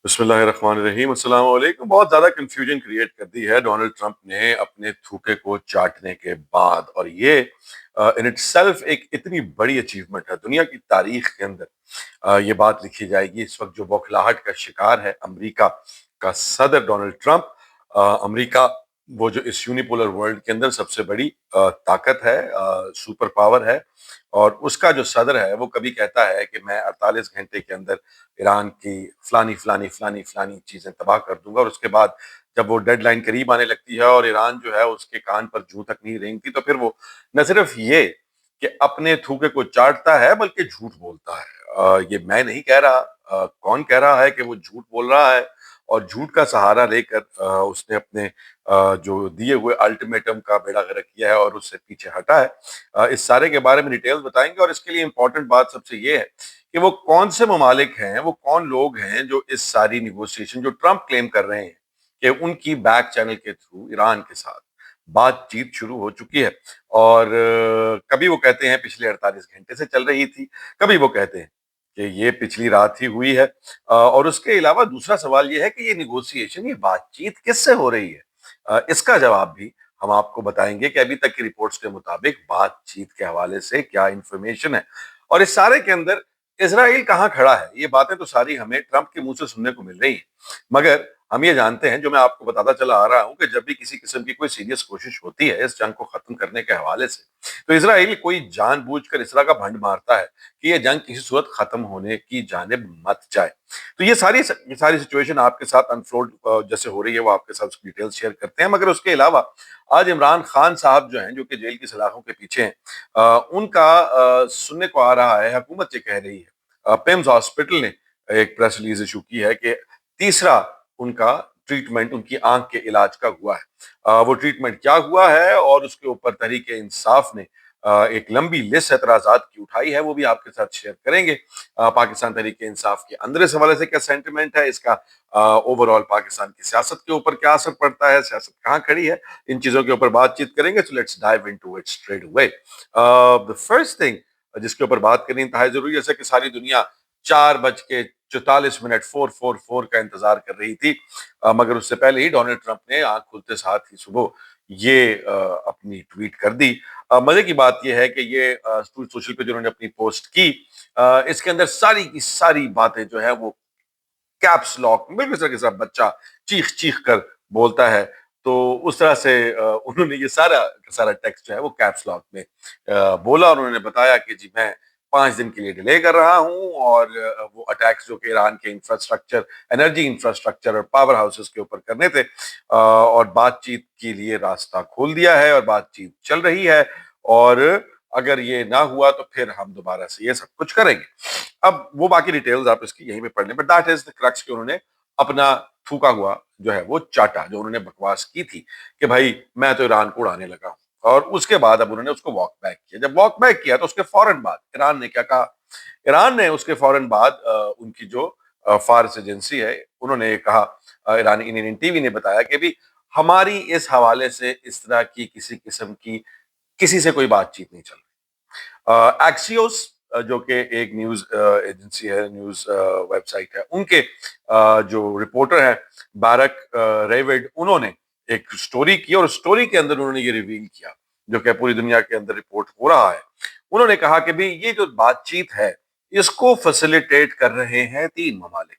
बिस्मिल्लाहिर्रहमानिर्रहीम, अस्सलाम वालेकुम। बहुत ज़्यादा कन्फ्यूजन क्रिएट कर दी है डोनाल्ड ट्रंप ने अपने थूके को चाटने के बाद, और ये इन इटसेल्फ एक इतनी बड़ी अचीवमेंट है दुनिया की तारीख के अंदर। ये बात लिखी जाएगी इस वक्त जो बौखलाहट का शिकार है अमेरिका का सदर डोनाल्ड ट्रंप। अमेरिका वो जो इस यूनिपोलर वर्ल्ड के अंदर सबसे बड़ी ताकत है, सुपर पावर है, और उसका जो सदर है वो कभी कहता है कि मैं 48 घंटे के अंदर ईरान की फलानी फलानी फलानी फलानी चीजें तबाह कर दूंगा, और उसके बाद जब वो डेडलाइन करीब आने लगती है और ईरान जो है उसके कान पर जूं तक नहीं रेंगती, तो फिर वो न सिर्फ ये कि अपने थूके को चाटता है बल्कि झूठ बोलता है। ये मैं नहीं कह रहा, कौन कह रहा है कि वो झूठ बोल रहा है, और झूठ का सहारा लेकर उसने अपने जो दिए हुए अल्टीमेटम का बेड़ा गर्क किया है और उससे पीछे हटा है। इस सारे के बारे में डिटेल्स बताएंगे, और इसके लिए इंपॉर्टेंट बात सबसे ये है कि वो कौन से ममालिक हैं, वो कौन लोग हैं जो इस सारी निगोशिएशन जो ट्रंप क्लेम कर रहे हैं कि उनकी बैक चैनल के थ्रू ईरान के साथ बातचीत शुरू हो चुकी है। और कभी वो कहते हैं पिछले 48 घंटे से चल रही थी, कभी वो कहते हैं कि ये पिछली रात ही हुई है। और उसके अलावा दूसरा सवाल ये है कि ये निगोशिएशन, ये बातचीत किससे हो रही है। इसका जवाब भी हम आपको बताएंगे कि अभी तक की रिपोर्ट्स के मुताबिक बातचीत के हवाले से क्या इंफॉर्मेशन है, और इस सारे के अंदर इसराइल कहाँ खड़ा है। ये बातें तो सारी हमें ट्रंप के मुंह से सुनने को मिल रही है, मगर हम ये जानते हैं, जो मैं आपको बताता चला आ रहा हूं, कि जब भी किसी किस्म की कोई सीरियस कोशिश होती है इस जंग को खत्म करने के हवाले से, तो इसराइल कोई जानबूझकर इस तरह का भंड मारता है कि ये जंग किसी सूरत खत्म होने की जानिब मत जाए। तो ये सारी सिचुएशन आपके साथ अनफोल्ड जैसे हो रही है, वो आपके साथ उसकी डिटेल्स शेयर करते हैं। मगर उसके अलावा आज इमरान खान साहब जो हैं, जो कि जेल की सलाखों के पीछे हैं, उनका सुनने को आ रहा है, हुकूमत ये कह रही है, पिम्स हॉस्पिटल ने एक प्रेस रिलीज इशू की है कि तीसरा उनका ट्रीटमेंट उनकी आंख के इलाज का हुआ है। वो ट्रीटमेंट क्या हुआ है, और उसके ऊपर तहरीक इंसाफ ने एक लंबी लिस्ट एतराजात की उठाई है, वो भी आपके साथ शेयर करेंगे। पाकिस्तान तहरीक इंसाफ के अंदर इस हवाले से क्या सेंटिमेंट है, इसका ओवरऑल पाकिस्तान की सियासत के ऊपर क्या असर पड़ता है, सियासत कहाँ खड़ी है, इन चीजों के ऊपर बातचीत करेंगे। So let's dive into it straight away. The first thing जिसके ऊपर बात करनी इंतहाई जरूरी है, जैसे कि सारी दुनिया 4:44 4:44 का इंतजार कर रही थी, मगर उससे पहले ही डोनाल्ड ट्रंप ने आंख खुलते साथ ही सुबह ये अपनी ट्वीट कर दी। मजे की बात यह है कि ये सोशल पे जो उन्होंने अपनी पोस्ट की, इसके अंदर सारी की सारी बातें जो है वो कैप्स लॉक में, बिल्कुल इस तरह के साथ बच्चा चीख चीख कर बोलता है, तो उस तरह से उन्होंने ये सारा का सारा टेक्स्ट जो है वो कैप्स लॉक में बोला, और उन्होंने बताया कि जी मैं 5 दिन के लिए डिले कर रहा हूं, और वो अटैक्स जो कि ईरान के इंफ्रास्ट्रक्चर, एनर्जी इंफ्रास्ट्रक्चर और पावर हाउसेस के ऊपर करने थे, और बातचीत के लिए रास्ता खोल दिया है, और बातचीत चल रही है, और अगर ये ना हुआ तो फिर हम दोबारा से ये सब कुछ करेंगे। अब वो बाकी डिटेल्स आप इसकी यहीं पे पढ़ लें, but that is the crux कि उन्होंने अपना थूका हुआ जो है वो चाटा, जो उन्होंने बकवास की थी कि भाई मैं तो ईरान को उड़ाने लगा हूं, और उसके बाद अब उन्होंने उसको वॉक बैक किया। जब वॉक बैक किया तो उसके फौरन बाद ईरान ने क्या कहा, ईरान ने उसके फौरन बाद उनकी जो फार्स एजेंसी है, उन्होंने कहा, ईरानी इंडियन टीवी ने बताया कि भी हमारी इस हवाले से इस तरह की किसी किस्म की किसी से कोई बातचीत नहीं चल रही। एक्सियोस जो कि एक न्यूज एजेंसी है, न्यूज वेबसाइट है, उनके जो रिपोर्टर है बारक रेविड, उन्होंने एक स्टोरी की, और स्टोरी के अंदर उन्होंने ये रिवील किया जो कि पूरी दुनिया के अंदर रिपोर्ट हो रहा है। उन्होंने कहा कि भाई ये जो बातचीत है इसको फैसिलिटेट कर रहे हैं 3 ममालिक।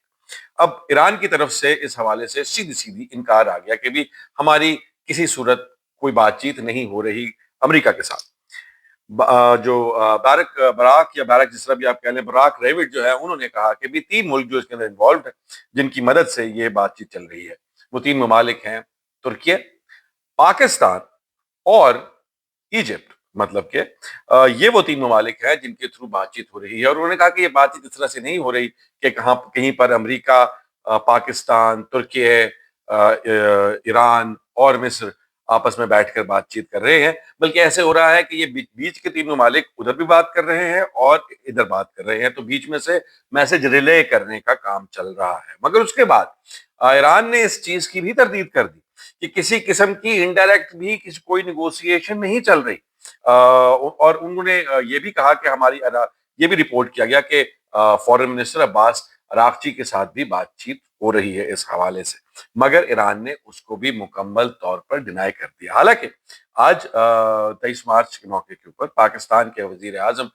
अब ईरान की तरफ से इस हवाले से सीधी सीधी इनकार आ गया कि भी हमारी किसी सूरत कोई बातचीत नहीं हो रही अमेरिका के साथ। जो बराक या बैरक जिस तरह भी आप कह लें, बराक रेविड जो है, उन्होंने कहा कि भी 3 मुल्क जो इसके अंदर इन्वॉल्व है, जिनकी मदद से ये बातचीत चल रही है, वो 3 ममालिक हैं, तुर्की, पाकिस्तान और इजिप्ट। मतलब कि ये वो 3 ममालिक हैं जिनके थ्रू बातचीत हो रही है, और उन्होंने कहा कि ये बातचीत इस तरह से नहीं हो रही कि कहाँ कहीं पर अमेरिका, पाकिस्तान, तुर्की, ईरान और मिस्र आपस में बैठकर बातचीत कर रहे हैं, बल्कि ऐसे हो रहा है कि ये बीच बीच के 3 ममालिक उधर भी बात कर रहे हैं और इधर बात कर रहे हैं, तो बीच में से मैसेज रिले करने का काम चल रहा है। मगर उसके बाद ईरान ने इस चीज की भी तरदीद कर दी कि किसी किस्म की इनडायरेक्ट भी किसी कोई निगोशिएशन नहीं चल रही। और उन्होंने ये भी कहा कि ये भी रिपोर्ट किया गया कि फॉरेन मिनिस्टर अब्बास اراغچی کے ساتھ بھی بات چیت ہو رہی ہے اس حوالے سے، مگر ایران نے اس کو بھی مکمل طور پر ڈینائی کر دیا۔ حالانکہ آج 23 مارچ کے موقع کے اوپر پاکستان کے وزیر اعظم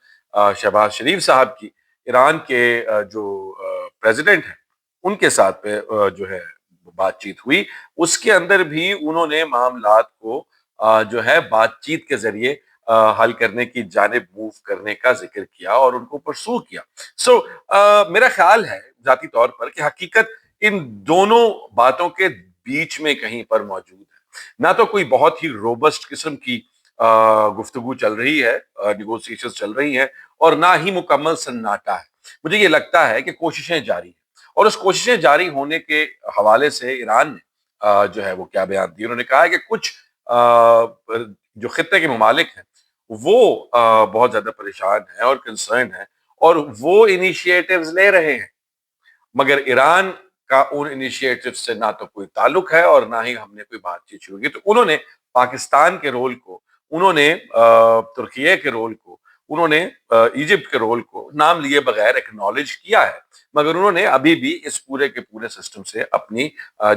شہباز شریف صاحب کی ایران کے جو پریزیڈنٹ ہیں ان کے ساتھ جو ہے بات چیت ہوئی، اس کے اندر بھی انہوں نے معاملات کو جو ہے بات چیت کے ذریعے حل کرنے کی جانب موو کرنے کا ذکر کیا اور ان کو پرسو کیا۔ سو میرا خیال ہے ذاتی طور پر کہ حقیقت ان دونوں باتوں کے بیچ میں کہیں پر موجود ہے، نہ تو کوئی بہت ہی روبسٹ قسم کی گفتگو چل رہی ہے، نیگوسیشن چل رہی ہیں، اور نہ ہی مکمل سناٹا ہے۔ مجھے یہ لگتا ہے کہ کوششیں جاری ہیں، اور اس کوششیں جاری ہونے کے حوالے سے ایران نے جو ہے وہ کیا بیان دی، انہوں نے کہا ہے کہ کچھ جو خطے کے ممالک ہیں وہ بہت زیادہ پریشان ہیں اور کنسرن ہیں، اور وہ انیشیٹوز لے رہے ہیں، مگر ایران کا ان انیشیٹو سے نہ تو کوئی تعلق ہے اور نہ ہی ہم نے کوئی بات چیت شروع کی۔ تو انہوں نے پاکستان کے رول کو، انہوں نے ترکیے کے رول کو، انہوں نے ایجپٹ کے رول کو نام لیے بغیر ایکنالج کیا ہے، مگر انہوں نے ابھی بھی اس پورے کے پورے سسٹم سے اپنی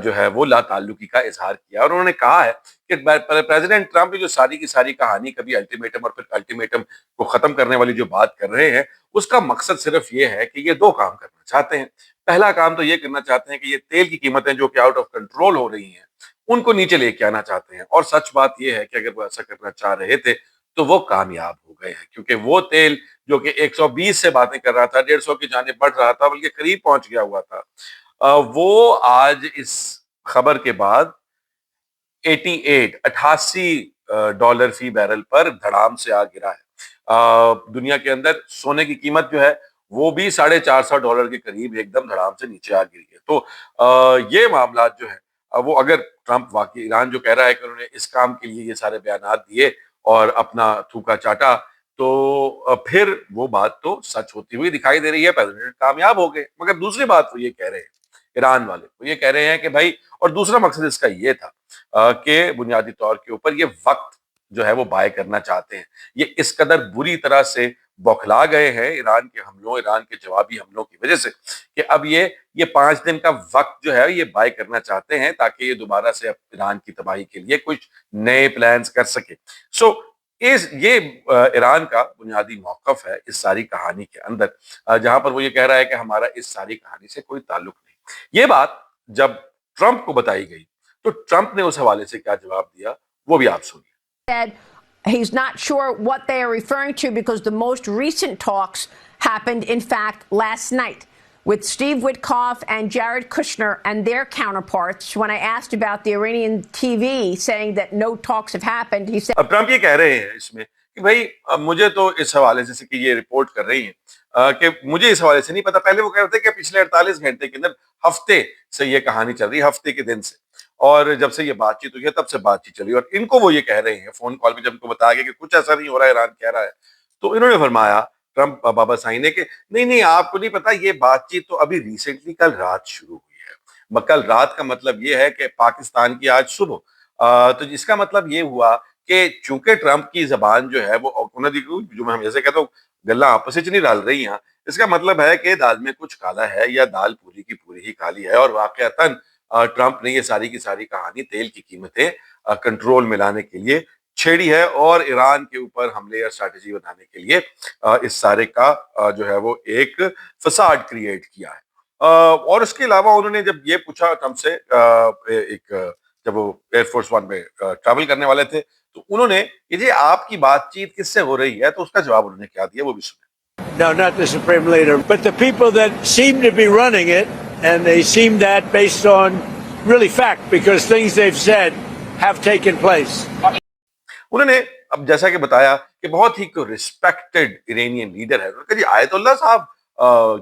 جو ہے وہ لا تعلقی کا اظہار کیا، اور انہوں نے کہا ہے کہ پریزیڈنٹ ٹرمپ جو ساری کی ساری کہانی کبھی الٹیمیٹم اور پھر الٹیمیٹم کو ختم کرنے والی جو بات کر رہے ہیں، اس کا مقصد صرف یہ ہے کہ یہ دو کام کرنا چاہتے ہیں۔ پہلا کام تو یہ کرنا چاہتے ہیں کہ یہ تیل کی قیمتیں جو کہ آؤٹ آف کنٹرول ہو رہی ہیں ان کو نیچے لے کے آنا چاہتے ہیں، اور سچ بات یہ ہے کہ اگر وہ ایسا کرنا چاہ رہے تھے تو وہ کامیاب ہو گئے ہیں، کیونکہ وہ تیل جو کہ 120 سے باتیں کر رہا تھا، 150 کی جانب بڑھ رہا تھا، بلکہ قریب پہنچ گیا ہوا تھا، وہ آج اس خبر کے بعد 88 فی بیرل پر دھڑام سے آ گرا ہے۔ دنیا کے اندر سونے کی قیمت جو ہے وہ بھی $450 کے قریب ایک دم دھڑام سے نیچے آ گری ہے۔ تو یہ معاملات جو ہے وہ اگر ٹرمپ واقعی، ایران جو کہہ رہا ہے کہ انہوں نے اس کام کے لیے یہ سارے بیانات دیے اور اپنا تھوکا چاٹا، تو پھر وہ بات تو سچ ہوتی ہوئی دکھائی دے رہی ہے، پریزیڈنٹ کامیاب ہو گئے۔ مگر دوسری بات وہ یہ کہہ رہے ہیں ایران والے، وہ یہ کہہ رہے ہیں کہ بھائی، اور دوسرا مقصد اس کا یہ تھا کہ بنیادی طور کے اوپر یہ وقت جو ہے وہ بائے کرنا چاہتے ہیں۔ یہ اس قدر بری طرح سے بوکھلا گئے ہیں ایران کے حملوں، ایران کے جوابی حملوں کی وجہ سے، کہ اب یہ 5 دن کا وقت جو ہے یہ بائے کرنا چاہتے ہیں تاکہ یہ دوبارہ سے ایران کی تباہی کے لیے کچھ نئے پلانز کر سکے۔ سو یہ ایران کا بنیادی موقف ہے اس ساری کہانی کے اندر، جہاں پر وہ یہ کہہ رہا ہے کہ ہمارا اس ساری کہانی سے کوئی تعلق نہیں۔ یہ بات جب ٹرمپ کو بتائی گئی تو ٹرمپ نے اس حوالے سے کیا جواب دیا وہ بھی آپ سنیے۔ He's not sure what they are referring to because the most recent talks happened, in fact, last night with Steve Witkoff and Jared Kushner and their counterparts. When I asked about the Iranian TV saying that no talks have happened, he said... اب Trump یہ کہہ رہے ہیں اس میں کہ بھائی مجھے تو اس حوالے سے کہ یہ رپورٹ کر رہی ہیں کہ مجھے اس حوالے سے نہیں پتا۔ پہلے وہ کہہ رہے تھے کہ پچھلے 48 گھنٹے کے اندر، ہفتے سے یہ کہانی چل رہی ہے، ہفتے کے دن سے، اور جب سے یہ بات چیت ہوئی ہے تب سے بات چیت چلی، اور ان کو وہ یہ کہہ رہے ہیں فون کال پہ جب ان کو بتایا گیا کہ کچھ ایسا نہیں ہو رہا ہے، ایران کہہ رہا ہے، تو انہوں نے فرمایا ٹرمپ بابا صاحب نے کہ نہیں آپ کو نہیں پتا، یہ بات چیت تو ابھی ریسنٹلی کل رات شروع ہوئی ہے۔ کل رات کا مطلب یہ ہے کہ پاکستان کی آج صبح، تو اس کا مطلب یہ ہوا کہ چونکہ ٹرمپ کی زبان جو ہے وہ جو میں جیسے کہتا ہوں گلہ آپس میں نہیں ڈال رہی ہیں، اس کا مطلب ہے کہ دال میں کچھ کالا ہے یا دال پوری کی پوری ہی کالی ہے، اور واقعتاً ٹرمپ نے یہ ساری کی ساری کہانی تیل کی قیمتیں کنٹرول میں لانے کے لیے چھیڑی ہے، اور ایران کے اوپر حملے اور اسٹریٹجی بنانے کے لیے اس سارے کا جو ہے وہ ایک فساد کریٹ کیا ہے۔ اور اس کے علاوہ انہوں نے جب یہ پوچھا ٹرمپ سے، جب وہ ایئر فورس ون میں ٹریول کرنے والے تھے، تو انہوں نے کہ جی آپ کی بات چیت کس سے ہو رہی ہے، تو اس کا جواب انہوں نے کیا دیا وہ بھی سنیں۔ No, not the supreme leader, but the people that seem to be running it, and they seem that based on really fact, because things they've said have taken place. انہوں نے اب جیسا کہ بتایا کہ بہت ہی رسپیکٹڈ ایرانین لیڈر ہے، انہوں نے کہا جی آیت اللہ صاحب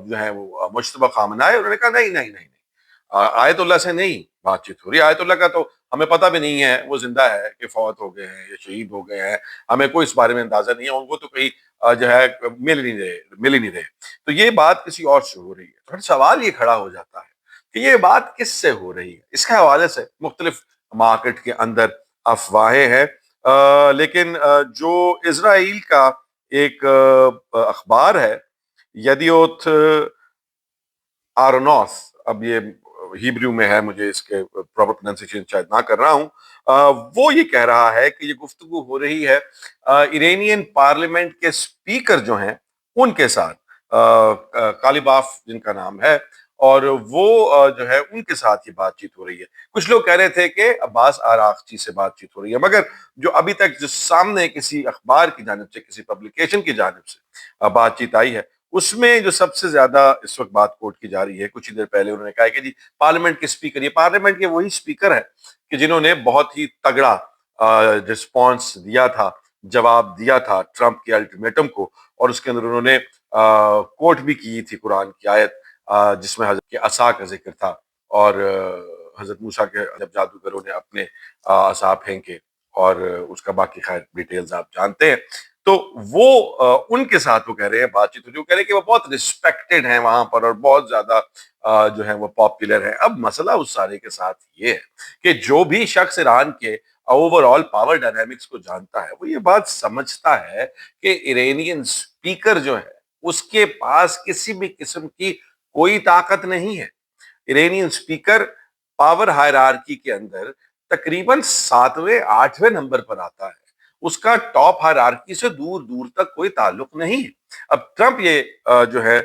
جو ہیں وہ مجتبی خامنہ ہے، انہوں نے کہا نہیں آیت اللہ سے نہیں بات چیت ہو رہی، آیت اللہ کا تو ہمیں پتہ بھی نہیں ہے وہ زندہ ہے کہ فوت ہو گئے ہیں یا شہید ہو گئے ہیں، ہمیں کوئی اس بارے میں اندازہ نہیں ہے، ان کو تو کہیں جو ہے مل ہی نہیں رہے، تو یہ بات کسی اور سے ہو رہی ہے۔ پھر سوال یہ کھڑا ہو جاتا ہے کہ یہ بات کس سے ہو رہی ہے۔ اس کے حوالے سے مختلف مارکیٹ کے اندر افواہیں ہیں، لیکن جو اسرائیل کا ایک اخبار ہے یدیوت आरोनोस, अब ये हिब्रू में है, मुझे इसके प्रॉपर प्रोनाउंसिएशन शायद ना कर रहा हूँ, वो ये कह रहा है कि ये गुफ्तगू हो रही है इरानियन पार्लियामेंट के स्पीकर जो हैं उनके साथ, कालिबाफ जिनका नाम है, और वो जो है उनके साथ ये बातचीत हो रही है। कुछ लोग कह रहे थे कि अब्बास आरागची से बातचीत हो रही है, मगर जो अभी तक जो सामने किसी अखबार की जानिब से, किसी पब्लिकेशन की जानिब से बातचीत आई है, उसमें जो सबसे ज्यादा इस वक्त बात कोट की जा रही है, कुछ ही देर पहले उन्होंने कहा है कि जी पार्लियामेंट के स्पीकर, ये पार्लियामेंट के वही स्पीकर है कि जिन्होंने बहुत ही तगड़ा रिस्पॉन्स दिया था, जवाब दिया था ट्रंप के अल्टीमेटम को, और उसके अंदर उन्होंने कोट भी की थी कुरान की आयत जिसमें हजरत के असा का जिक्र था, और हजरत मूसा के जब जादूगरों ने अपने असा फेंके, और उसका बाकी खैर डिटेल्स आप जानते हैं। तो वो उनके साथ वो कह रहे हैं बातचीत हुई, वो कह रहे हैं कि वो बहुत रिस्पेक्टेड हैं वहां पर और बहुत ज्यादा जो है वो पॉपुलर है। अब मसला उस सारे के साथ ये है कि जो भी शख्स ईरान के ओवरऑल पावर डायनामिक्स को जानता है, वो ये बात समझता है कि इरानियन स्पीकर जो है उसके पास किसी भी किस्म की कोई ताकत नहीं है। इरानियन स्पीकर पावर हायरार्की के अंदर तकरीबन 7वें 8वें नंबर पर आता है, उसका टॉप हायरार्की से दूर दूर तक कोई ताल्लुक नहीं है। अब ट्रंप ये जो है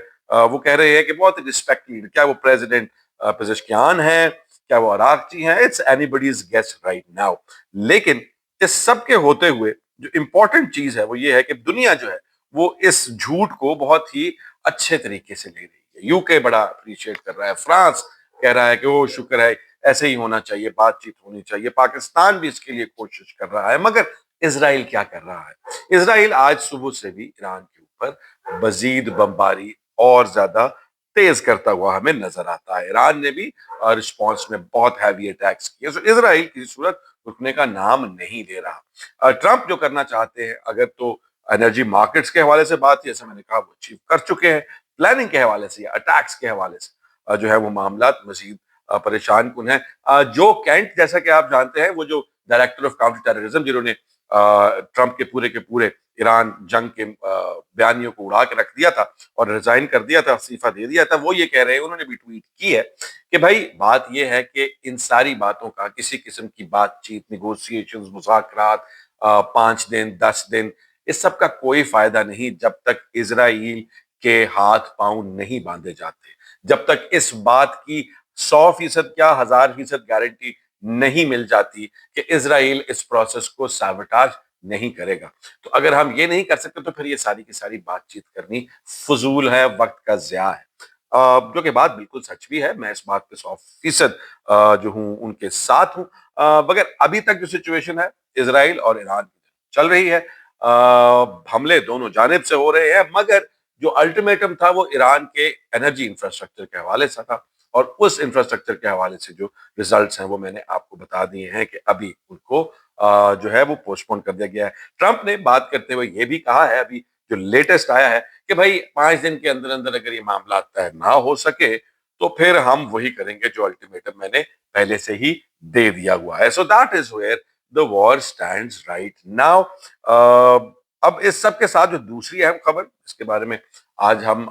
वो कह रहे हैं कि बहुत रिस्पेक्टेड, क्या वो प्रेसिडेंट पेजेश्कियान है, क्या वो अरागची हैं, it's anybody's guess right now. लेकिन इस सब के होते हुए जो इंपॉर्टेंट चीज है वो ये है कि दुनिया जो है वो इस झूठ को बहुत ही अच्छे तरीके से ले रही है। यूके बड़ा अप्रिशिएट कर रहा है, फ्रांस कह रहा है कि वो शुक्र है, ऐसे ही होना चाहिए, बातचीत होनी चाहिए, पाकिस्तान भी इसके लिए कोशिश कर रहा है। मगर इसराइल क्या कर रहा है? इसराइल आज सुबह से भी ईरान के ऊपर मजीद बमबारी और ज्यादा तेज करता हुआ हमें नजर आता है। ईरान ने भी रिस्पॉन्स में बहुत हैवी अटैक्स किए, तो इसराइल किसी सूरत रुकने का नाम नहीं ले रहा। ट्रंप जो करना चाहते हैं, अगर तो एनर्जी मार्केट्स के हवाले से बात, जैसे मैंने कहा, वो अचीव कर चुके हैं। प्लानिंग के हवाले से या अटैक्स के हवाले से जो है वो मामला मजीद परेशान कुन है। जो कैंट, जैसा कि आप जानते हैं, वो जो डायरेक्टर ऑफ काउंटर टेररिज्म, जिन्होंने ट्रंप के पूरे ईरान जंग के बयानियों को उड़ा के रख दिया था और रिजाइन कर दिया था, इस्तीफा दे दिया था, वो ये कह रहे हैं, उन्होंने भी ट्वीट की है कि भाई बात ये है कि इन सारी बातों का, किसी किस्म की बातचीत, निगोशिएशंस, मुज़ाकरात, 5 दिन 10 दिन, इस सब का कोई फायदा नहीं जब तक इजराइल के हाथ पांव नहीं बांधे जाते, जब तक इस बात की 100% क्या 1000% गारंटी नहीं मिल जाती कि इजराइल इस प्रोसेस को साबोटाज नहीं करेगा। तो अगर हम ये नहीं कर सकते तो फिर ये सारी की सारी बातचीत करनी फजूल है, वक्त का ज़िया है। जो कि बात बिल्कुल सच भी है, मैं इस बात पे 100% जो हूँ उनके साथ हूँ। मगर अभी तक जो सिचुएशन है इसराइल और ईरान चल रही है, हमले दोनों जानिब से हो रहे हैं, मगर जो अल्टीमेटम था वो ईरान के एनर्जी इंफ्रास्ट्रक्चर के हवाले से था, और उस इंफ्रास्ट्रक्चर के हवाले से जो रिजल्ट्स हैं वो मैंने आपको बता दिए हैं कि अभी उनको जो है वो पोस्टपोन कर दिया गया है। ट्रंप ने बात करते हुए ये भी कहा है, अभी जो लेटेस्ट आया है, कि भाई 5 दिन के अंदर अंदर अगर ये मामला तय ना हो सके तो फिर हम वही करेंगे जो अल्टीमेटम मैंने पहले से ही दे दिया हुआ है। So that is where the war stands right now. अब इस सब के साथ जो दूसरी अहम खबर, इसके बारे में आज हम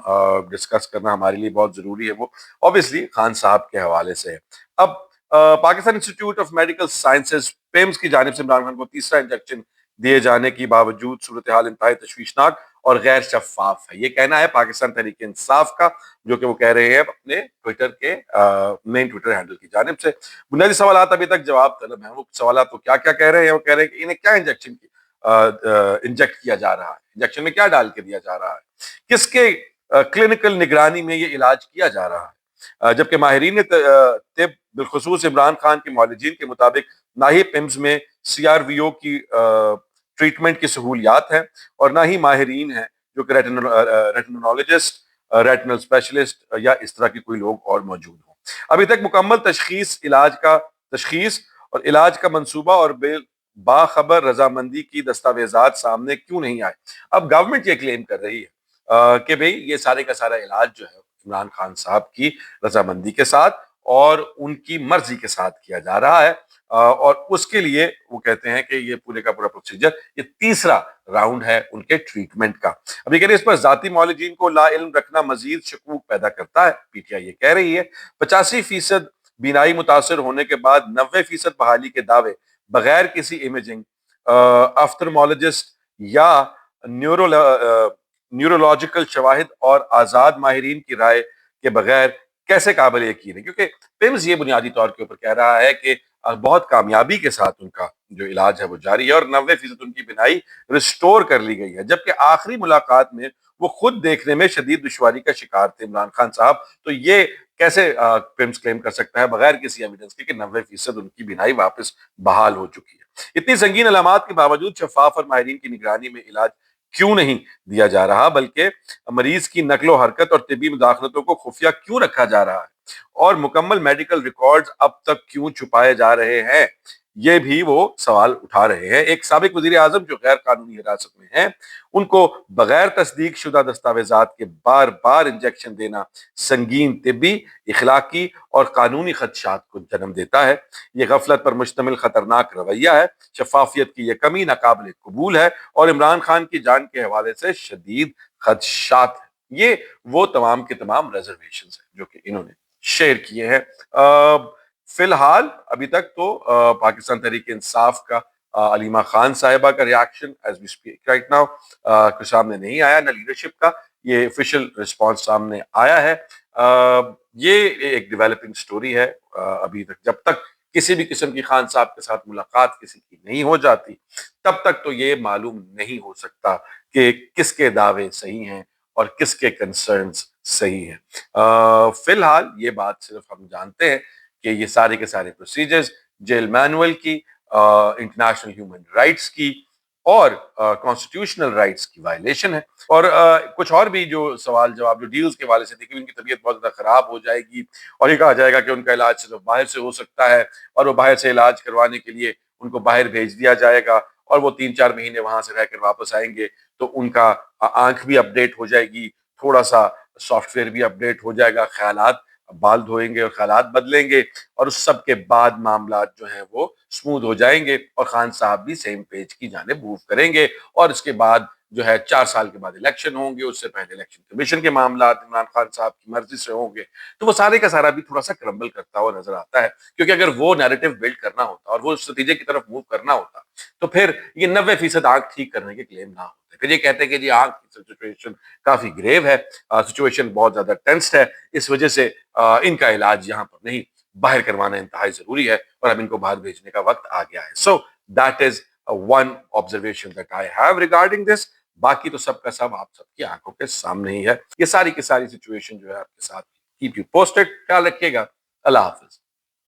डिस्कस करना हमारे लिए बहुत जरूरी है, वो ऑब्वियसली खान साहब के हवाले से है। अब Pakistan institute of medical sciences PIMS की जानिब से इमरान खान को तीसरा इंजेक्शन दिए जाने की बावजूद सूरत हाल इंतहाई तशवीशनाक और गैर शफाफ है, ये कहना है पाकिस्तान तहरीक इंसाफ का, जो कि वो कह रहे हैं अपने ट्विटर के मेन ट्विटर हैंडल की जानिब से। बुनियादी सवाल अभी तक जवाब तलब है। वो सवाल तो क्या क्या कह रहे हैं? वो कह रहे हैं कि इन्हें क्या इंजेक्ट किया जा रहा है, इंजेक्शन में क्या डाल के दिया जा रहा है, किसके क्लिनिकल निगरानी में ये इलाज किया जा रहा है। जबकि माहिरीन तिब बिलखुसूस इमरान खान के मौलिजीन के मुताबिक ना ही पिम्स में CRVO की ट्रीटमेंट की सहूलियात है और ना ही माहिरीन है जो कि रेटिनोलॉजिस्ट, रेटिनल स्पेशलिस्ट या इस तरह के कोई लोग और मौजूद हों। अभी तक मुकम्मल तशखीस और इलाज का मंसूबा और बाखबर रजामंदी की दस्तावेजात सामने क्यों नहीं आए? अब गवर्नमेंट ये क्लेम कर रही है कि भाई ये सारे का सारा इलाज जो है इमरान खान साहब की रजामंदी के साथ اور ان کی مرضی کے ساتھ کیا جا رہا ہے، اور اس کے لیے وہ کہتے ہیں کہ یہ پورے کا پورا پروسیجر یہ تیسرا راؤنڈ ہے ان کے ٹریٹمنٹ کا۔ ابھی کہہ رہے اس پر ذاتی معالجین کو لا علم رکھنا مزید شکوک پیدا کرتا ہے۔ پی ٹی آئی یہ کہہ رہی ہے 85% بینائی متاثر ہونے کے بعد 90% بحالی کے دعوے بغیر کسی امیجنگ، آفترمولوجسٹ یا نیورولوجیکل شواہد اور آزاد ماہرین کی رائے کے بغیر کیسے قابل یقین ہے، کیونکہ پیمز یہ بنیادی طور کے اوپر کہہ رہا ہے کہ بہت کامیابی کے ساتھ ان کا جو علاج ہے وہ جاری ہے اور 90% ان کی بینائی ریسٹور کر لی گئی ہے، جبکہ آخری ملاقات میں وہ خود دیکھنے میں شدید دشواری کا شکار تھے عمران خان صاحب۔ تو یہ کیسے پیمز کلیم کر سکتا ہے بغیر کسی ایویڈنس کے کہ 90% ان کی بینائی واپس بحال ہو چکی ہے؟ اتنی سنگین علامات کے باوجود شفاف اور ماہرین کی نگرانی میں علاج کیوں نہیں دیا جا رہا، بلکہ مریض کی نقل و حرکت اور طبی مداخلتوں کو خفیہ کیوں رکھا جا رہا ہے، اور مکمل میڈیکل ریکارڈز اب تک کیوں چھپائے جا رہے ہیں؟ یہ بھی وہ سوال اٹھا رہے ہیں۔ ایک سابق وزیر اعظم جو غیر قانونی حراست میں ہیں، ان کو بغیر تصدیق شدہ دستاویزات کے بار بار انجیکشن دینا سنگین طبی، اخلاقی اور قانونی خدشات کو جنم دیتا ہے۔ یہ غفلت پر مشتمل خطرناک رویہ ہے، شفافیت کی یہ کمی ناقابل قبول ہے اور عمران خان کی جان کے حوالے سے شدید خدشات ہیں۔ یہ وہ تمام کے تمام ریزرویشنز ہیں جو کہ انہوں نے شیئر کیے ہیں۔ فی الحال ابھی تک تو پاکستان تحریک انصاف کا علیمہ خان صاحبہ کا reaction as we speak right now کچھ سامنے نہیں آیا، نہ لیڈرشپ کا یہ آفیشیل رسپانس سامنے آیا ہے۔ یہ ایک ڈیولپنگ سٹوری ہے۔ ابھی تک جب تک کسی بھی قسم کی خان صاحب کے ساتھ ملاقات کسی کی نہیں ہو جاتی تب تک تو یہ معلوم نہیں ہو سکتا کہ کس کے دعوے صحیح ہیں اور کس کے کنسرنز صحیح ہیں۔ فی الحال یہ بات صرف ہم جانتے ہیں کہ یہ سارے کے سارے پروسیجرز جیل مینول کی، انٹرنیشنل ہیومن رائٹس کی اور کانسٹیٹیوشنل رائٹس کی وائلیشن ہے، اور کچھ اور بھی جو سوال جواب جو ڈیلز کے حوالے سے تھے کہ ان کی طبیعت بہت زیادہ خراب ہو جائے گی اور یہ کہا جائے گا کہ ان کا علاج صرف باہر سے ہو سکتا ہے اور وہ باہر سے علاج کروانے کے لیے ان کو باہر بھیج دیا جائے گا اور وہ 3-4 مہینے وہاں سے رہ کر واپس آئیں گے تو ان کا آنکھ بھی اپڈیٹ ہو جائے گی، تھوڑا سا سافٹ ویئر بھی اپڈیٹ ہو جائے گا، خیالات بال دھوئیں گے اور خیالات بدلیں گے اور اس سب کے بعد معاملات جو ہیں وہ سموتھ ہو جائیں گے اور خان صاحب بھی سیم پیج کی جانب موو کریں گے، اور اس کے بعد جو ہے 4 سال کے بعد الیکشن ہوں گے، اس سے پہلے الیکشن کمیشن کے معاملات عمران خان صاحب کی مرضی سے ہوں گے، تو وہ سارے کا سارا بھی تھوڑا سا کرمبل کرتا ہوا نظر آتا ہے، کیونکہ اگر وہ نیریٹو بلڈ کرنا ہوتا اور وہ اس نتیجے کی طرف موو کرنا ہوتا تو پھر یہ 90% آنکھ ٹھیک کرنے کے کلیم نہ ہوتے، پھر یہ کہتے ہیں کہ جی آنکھ کی سچویشن کافی گریو ہے، سچویشن بہت زیادہ ٹینسڈ ہے، اس وجہ سے ان کا علاج یہاں پر نہیں، باہر کروانا انتہائی ضروری ہے اور اب ان کو باہر بھیجنے کا وقت آ گیا ہے۔ So that is one observation that I have regarding this۔ باقی تو سب کا سب آپ سب کی آنکھوں کے سامنے ہی ہے، یہ ساری کی ساری سچویشن جو ہے آپ کے ساتھ keep you posted۔ خیال رکھیے گا، اللہ حافظ۔